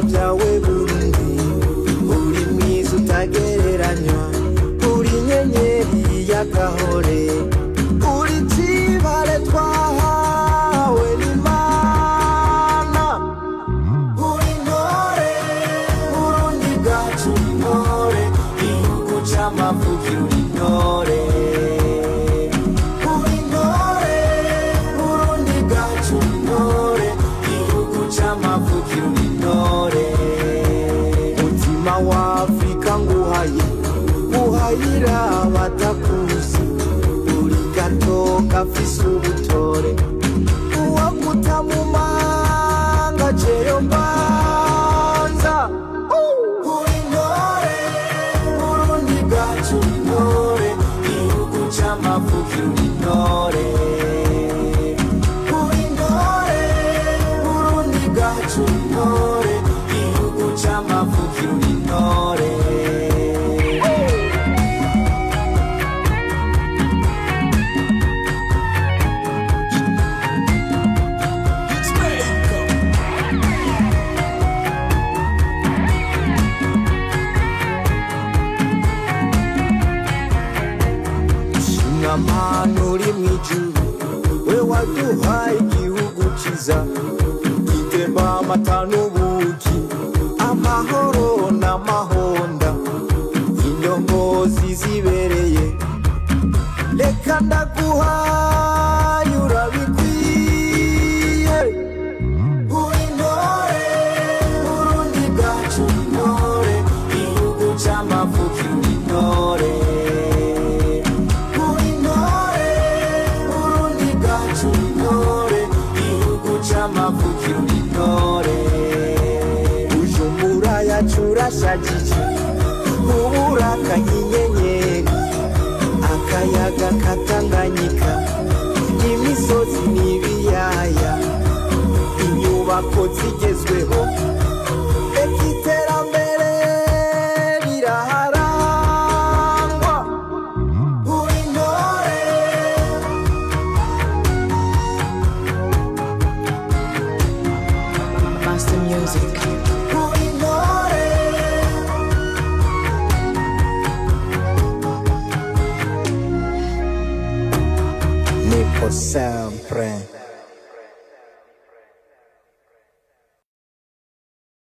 byawe Burundi uri mwiza utagereranywa uri nyenyeri y'agahore uri kibare twahawe n'Imana uri ntore Burundi bwacu intore igihugu c'amavukiro uri ntore uri ntore Burundi bwacu intore igihugu c'amavukiro uri ntore mutima wa Afrika nguhaye guhayira batakuzi uri gato gafise ubutore uwaguta mu manga jeyo mbanza uri ntore Burundi bwacu intore igihugu c'amavukiro uri ntore uri ntore Burundi bwacu intore igihugu c'amavukiro uri ntore Amano uri mw'ijuru we waduhaye igihugu ciza gitemba amata n'ubuki amahoro n'amahonda indongozi zibereye reka ndaguhaye urabikwiye uri ntore Burundi bwacu intore igihugu c'amavukiro uri ntore c'amavukiro uri ntore Bujumbura yacu urashajije uburaka nk'inyenyeri akayaga katanganyika imisozi n'ibiyaya inyubako zigezweho eka iterambere riraharangwa uri ntore Master Music. uri ntore Nico sempre